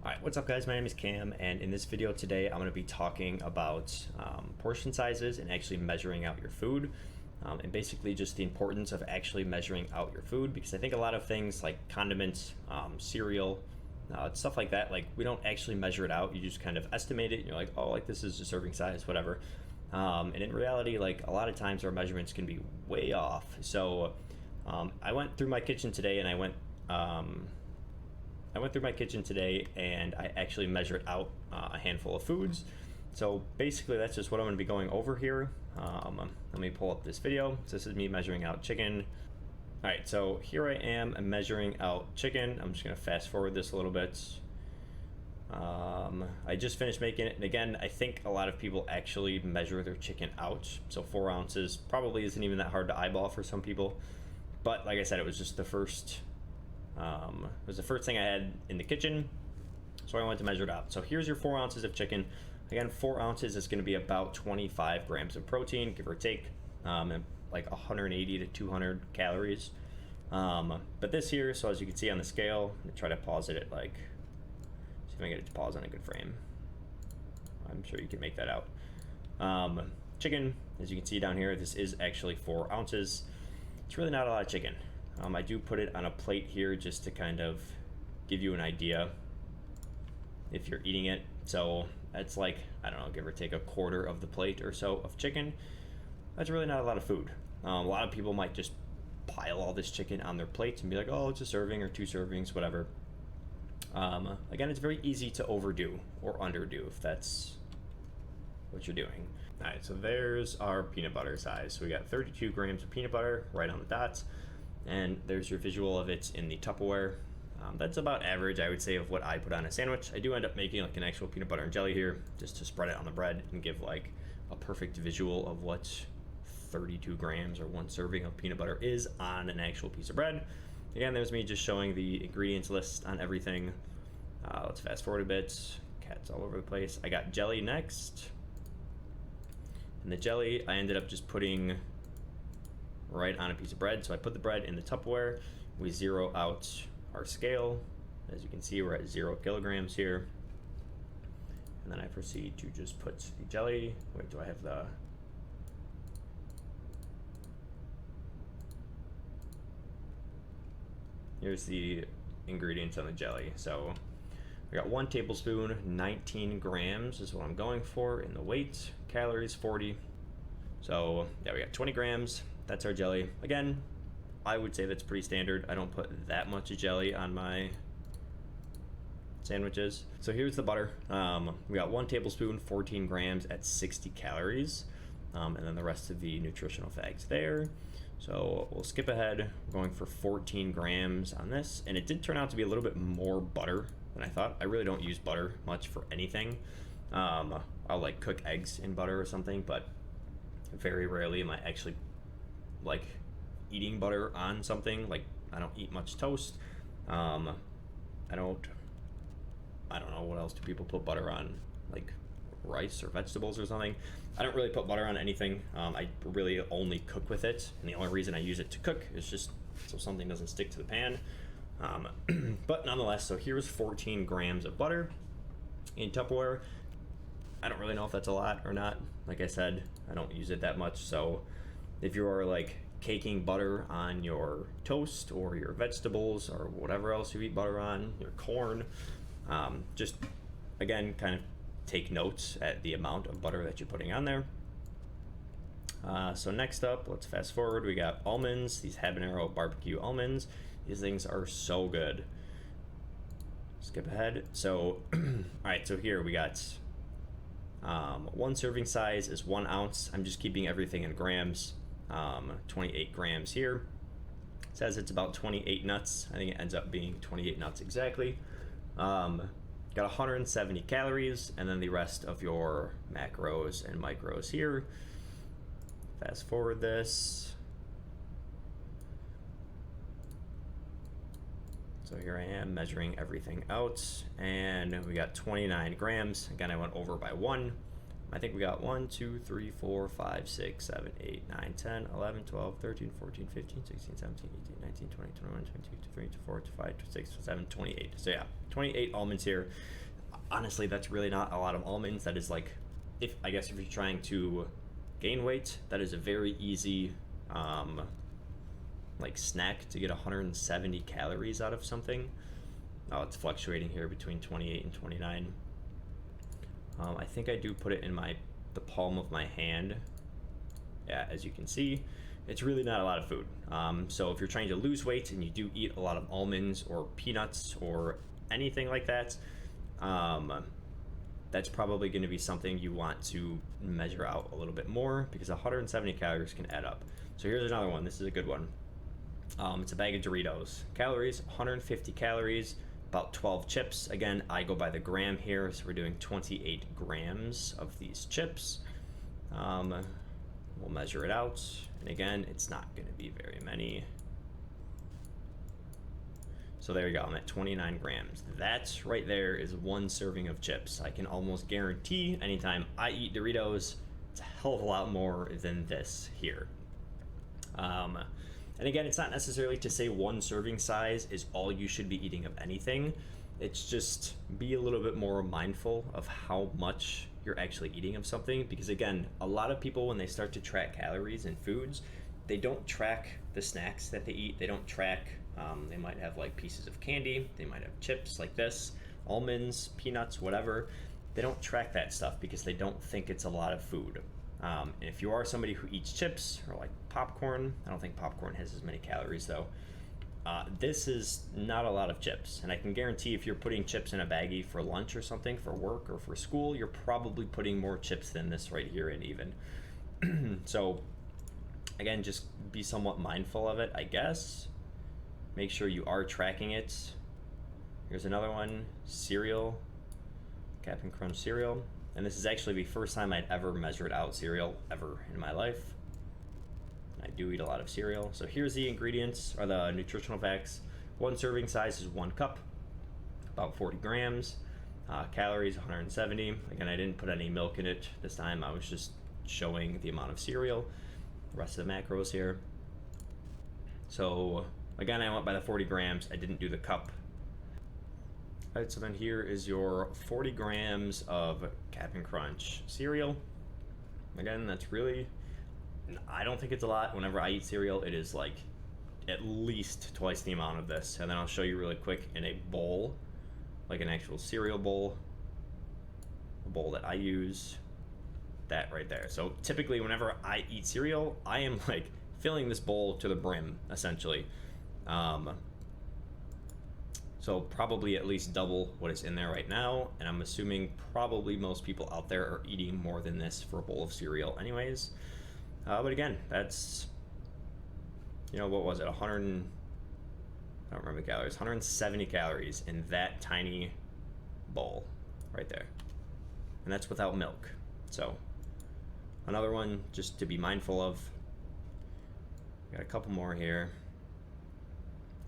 Alright, what's up guys? My name is Cam, and in this video today I'm going to be talking about portion sizes and actually measuring out your food, and basically just the importance of actually measuring out your food, because I think a lot of things like condiments, cereal, stuff like that, like we don't actually measure it out. You just kind of estimate it and you're like, oh, like this is a serving size, whatever. And in reality, like a lot of times our measurements can be way off. So I went through my kitchen today and I went through my kitchen today and I actually measured out a handful of foods. So basically that's just what I'm going to be going over here. Let me pull up this video. So this is me measuring out chicken. Alright, so here I am measuring out chicken. I'm just going to fast forward this a little bit. I just finished making it, and again, I think a lot of people actually measure their chicken out. So 4 ounces probably isn't even that hard to eyeball for some people. But like I said, it was just the first thing I had in the kitchen, so I went to measure it out. So here's your 4 ounces of chicken. Again, 4 ounces is going to be about 25 grams of protein, give or take, and like 180 to 200 calories. But this here, so as you can see on the scale, I'm gonna try to pause it at like, see if I can get it to pause on a good frame. I'm sure you can make that out. Chicken, as you can see down here, this is actually 4 ounces. It's really not a lot of chicken. I do put it on a plate here just to kind of give you an idea if you're eating it. So that's like, I don't know, give or take a quarter of the plate or so of chicken. That's really not a lot of food. A lot of people might just pile all this chicken on their plates and be like, oh, it's a serving or 2 servings, whatever. Again, it's very easy to overdo or underdo if that's what you're doing. All right, so there's our peanut butter size. So we got 32 grams of peanut butter right on the dot. And there's your visual of it in the Tupperware. That's about average, I would say, of what I put on a sandwich. I do end up making like an actual peanut butter and jelly here just to spread it on the bread and give like a perfect visual of what 32 grams or 1 serving of peanut butter is on an actual piece of bread. Again, there's me just showing the ingredients list on everything. Let's fast forward a bit. Cats all over the place. I got jelly next. And the jelly, I ended up just putting right on a piece of bread. So I put the bread in the Tupperware. We zero out our scale. As you can see, we're at 0 kilograms here. And then I proceed to just put the jelly. Wait, do I have the... Here's the ingredients on the jelly. So I got 1 tablespoon, 19 grams is what I'm going for in the weight. Calories, 40. So yeah, we got 20 grams. That's our jelly. Again, I would say that's pretty standard. I don't put that much jelly on my sandwiches. So here's the butter. We got 1 tablespoon, 14 grams at 60 calories. And then the rest of the nutritional facts there. So we'll skip ahead. We're going for 14 grams on this. And it did turn out to be a little bit more butter than I thought. I really don't use butter much for anything. I'll like cook eggs in butter or something, but very rarely am I actually like eating butter on something. Like I don't eat much toast. I don't know what else do people put butter on, like rice or vegetables or something. I don't really put butter on anything. I really only cook with it, and the only reason I use it to cook is just so something doesn't stick to the pan. But nonetheless, so here's 14 grams of butter in Tupperware. I don't really know if that's a lot or not. Like I said, I don't use it that much. So if you are like caking butter on your toast or your vegetables or whatever else you eat butter on, your corn, just again, kind of take notes at the amount of butter that you're putting on there. So next up, let's fast forward. We got almonds, these habanero barbecue almonds. These things are so good. Skip ahead. So, all right, so here we got 1 serving size is 1 ounce. I'm just keeping everything in grams. 28 grams here. It says it's about 28 nuts. I think it ends up being 28 nuts exactly. Got 170 calories, and then the rest of your macros and micros here. Fast forward this. So here I am measuring everything out, and we got 29 grams. Again, I went over by 1. I think we got 1, 2, 3, 4, 5, 6, 7, 8, 9, 10, 11, 12, 13, 14, 15, 16, 17, 18, 19, 20, 21, 22, 23, 24, 25, 26, 27, 28. So yeah, 28 almonds here. Honestly, that's really not a lot of almonds. That is like, if you're trying to gain weight, that is a very easy like snack to get 170 calories out of something. Oh, it's fluctuating here between 28 and 29. I think I do put it in the palm of my hand. Yeah, as you can see, it's really not a lot of food. So if you're trying to lose weight and you do eat a lot of almonds or peanuts or anything like that, that's probably going to be something you want to measure out a little bit more, because 170 calories can add up. So here's another one. This is a good one. It's a bag of Doritos. Calories, 150 calories, about 12 chips. Again, I go by the gram here, so we're doing 28 grams of these chips. We'll measure it out, and again, it's not going to be very many. So there you go, I'm at 29 grams. That right there is one serving of chips. I can almost guarantee anytime I eat Doritos, it's a hell of a lot more than this here. And again, it's not necessarily to say one serving size is all you should be eating of anything. It's just be a little bit more mindful of how much you're actually eating of something, because again, a lot of people, when they start to track calories in foods, they don't track the snacks that they eat. They don't track, they might have like pieces of candy, they might have chips like this, almonds, peanuts, whatever. They don't track that stuff because they don't think it's a lot of food. And if you are somebody who eats chips or like popcorn, I don't think popcorn has as many calories though. This is not a lot of chips, and I can guarantee if you're putting chips in a baggie for lunch or something, for work or for school, you're probably putting more chips than this right here in even. So again, just be somewhat mindful of it, I guess. Make sure you are tracking it. Here's another one, cereal, Cap'n Crunch cereal. And this is actually the first time I'd ever measured out cereal ever in my life. I do eat a lot of cereal. So here's the ingredients, or the nutritional facts. One serving size is 1 cup, about 40 grams. Calories, 170. Again, I didn't put any milk in it this time. I was just showing the amount of cereal, the rest of the macros here. So again, I went by the 40 grams. I didn't do the cup. All right, so then here is your 40 grams of Cap'n Crunch cereal. Again, that's really, I don't think it's a lot. Whenever I eat cereal, it is like at least twice the amount of this. And then I'll show you really quick in a bowl, like an actual cereal bowl, a bowl that I use, that right there. So typically whenever I eat cereal, I am like filling this bowl to the brim, essentially. So probably at least double what is in there right now, and I'm assuming probably most people out there are eating more than this for a bowl of cereal anyways. But again, that's, what was it, 100, I don't remember the calories, 170 calories in that tiny bowl right there. And that's without milk. So another one just to be mindful of. Got a couple more here.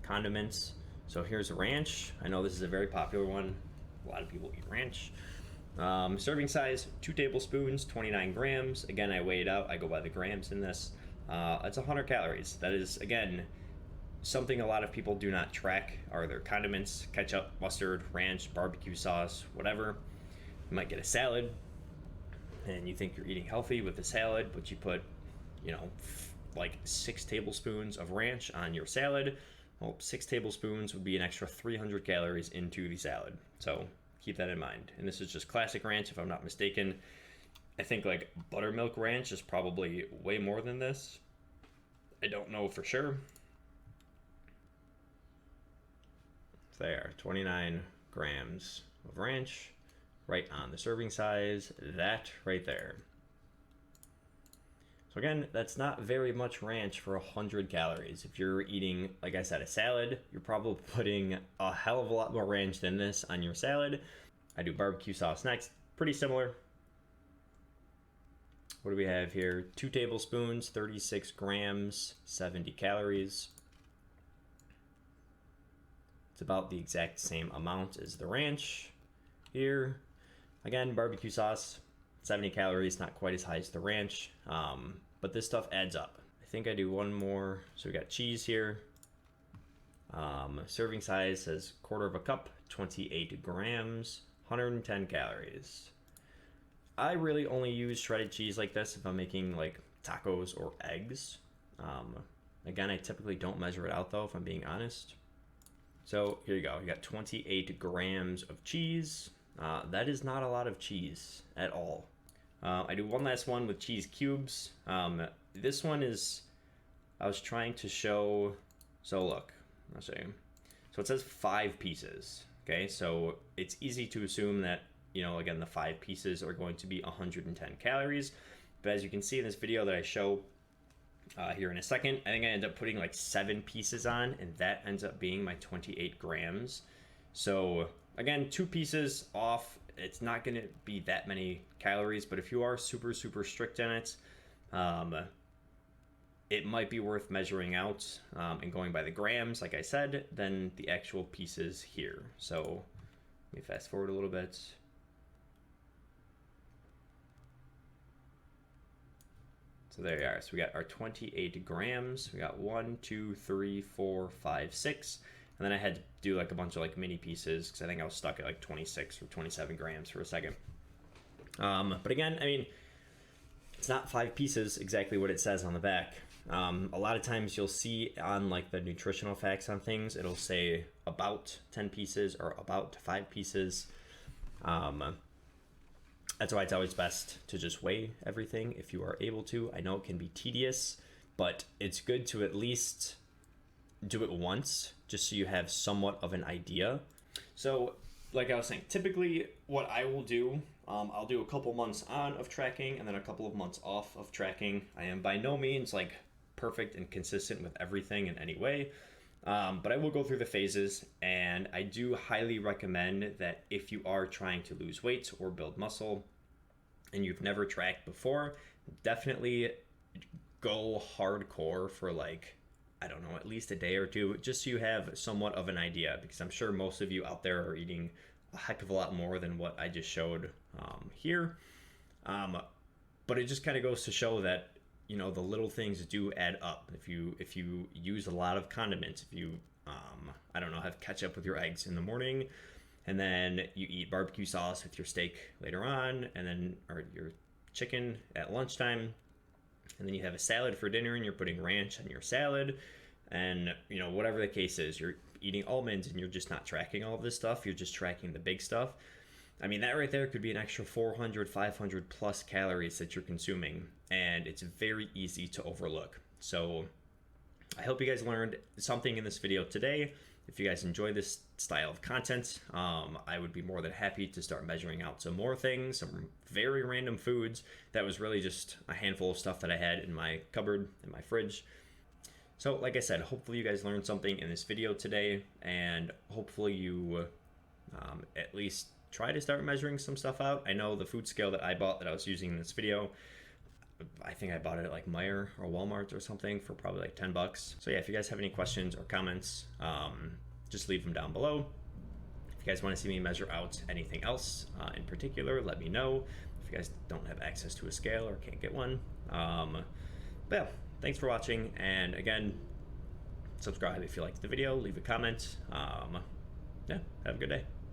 Condiments. So here's ranch. I know this is a very popular one. A lot of people eat ranch. Serving size, 2 tablespoons, 29 grams. Again, I weigh it out. I go by the grams in this. It's 100 calories. That is, again, something a lot of people do not track are their condiments, ketchup, mustard, ranch, barbecue sauce, whatever. You might get a salad, and you think you're eating healthy with the salad, but you put, like 6 tablespoons of ranch on your salad. Well, 6 tablespoons would be an extra 300 calories into the salad. So keep that in mind. And this is just classic ranch, if I'm not mistaken. I think like buttermilk ranch is probably way more than this. I don't know for sure. There, 29 grams of ranch right on the serving size. That right there. So again, that's not very much ranch for 100 calories. If you're eating, like I said, a salad, you're probably putting a hell of a lot more ranch than this on your salad. I do barbecue sauce next. Pretty similar. What do we have here? 2 tablespoons, 36 grams, 70 calories. It's about the exact same amount as the ranch here. Again, barbecue sauce, 70 calories, not quite as high as the ranch, but this stuff adds up. I think I do one more. So we got cheese here. Serving size says 1/4 cup, 28 grams, 110 calories. I really only use shredded cheese like this if I'm making like tacos or eggs. Again, I typically don't measure it out though, if I'm being honest. So here you go. You got 28 grams of cheese. That is not a lot of cheese at all. I do one last one with cheese cubes. This one is, I was trying to show, so look, I'll show you. So it says 5 pieces, okay? So it's easy to assume that, you know, again, the 5 pieces are going to be 110 calories. But as you can see in this video that I show here in a second, I think I end up putting like 7 pieces on, and that ends up being my 28 grams. So again, 2 pieces off, it's not going to be that many calories, but if you are super, super strict in it, it might be worth measuring out and going by the grams, like I said, than the actual pieces here. So let me fast forward a little bit. So there you are. So we got our 28 grams. We got 1, 2, 3, 4, 5, 6. And then I had to do like a bunch of like mini pieces because I think I was stuck at like 26 or 27 grams for a second. But again, I mean, it's not 5 pieces exactly what it says on the back. A lot of times you'll see on like the nutritional facts on things, it'll say about 10 pieces or about 5 pieces. That's why it's always best to just weigh everything if you are able to. I know it can be tedious, but it's good to at least do it once just so you have somewhat of an idea. So like I was saying, typically what I will do, I'll do a couple months on of tracking and then a couple of months off of tracking. I am by no means like perfect and consistent with everything in any way. But I will go through the phases, and I do highly recommend that if you are trying to lose weight or build muscle and you've never tracked before, definitely go hardcore for like, I don't know, at least a day or two, just so you have somewhat of an idea, because I'm sure most of you out there are eating a heck of a lot more than what I just showed here. But it just kind of goes to show that, you know, the little things do add up. If you use a lot of condiments, if you I don't know, have ketchup with your eggs in the morning, and then you eat barbecue sauce with your steak later on, and then or your chicken at lunchtime, and then you have a salad for dinner and you're putting ranch on your salad, and you know, whatever the case is, you're eating almonds and you're just not tracking all of this stuff, you're just tracking the big stuff. I mean, that right there could be an extra 400, 500 plus calories that you're consuming, and it's very easy to overlook. So I hope you guys learned something in this video today. If you guys enjoy this style of content, I would be more than happy to start measuring out some more things, some very random foods. That was really just a handful of stuff that I had in my cupboard, in my fridge. So like I said, hopefully you guys learned something in this video today, and hopefully you at least try to start measuring some stuff out. I know the food scale that I bought that I was using in this video, I think I bought it at like Meijer or Walmart or something for probably like 10 bucks. So yeah, if you guys have any questions or comments, just leave them down below. If you guys want to see me measure out anything else in particular, let me know. If you guys don't have access to a scale or can't get one. But yeah, thanks for watching. And again, subscribe if you liked the video, leave a comment. Yeah, have a good day.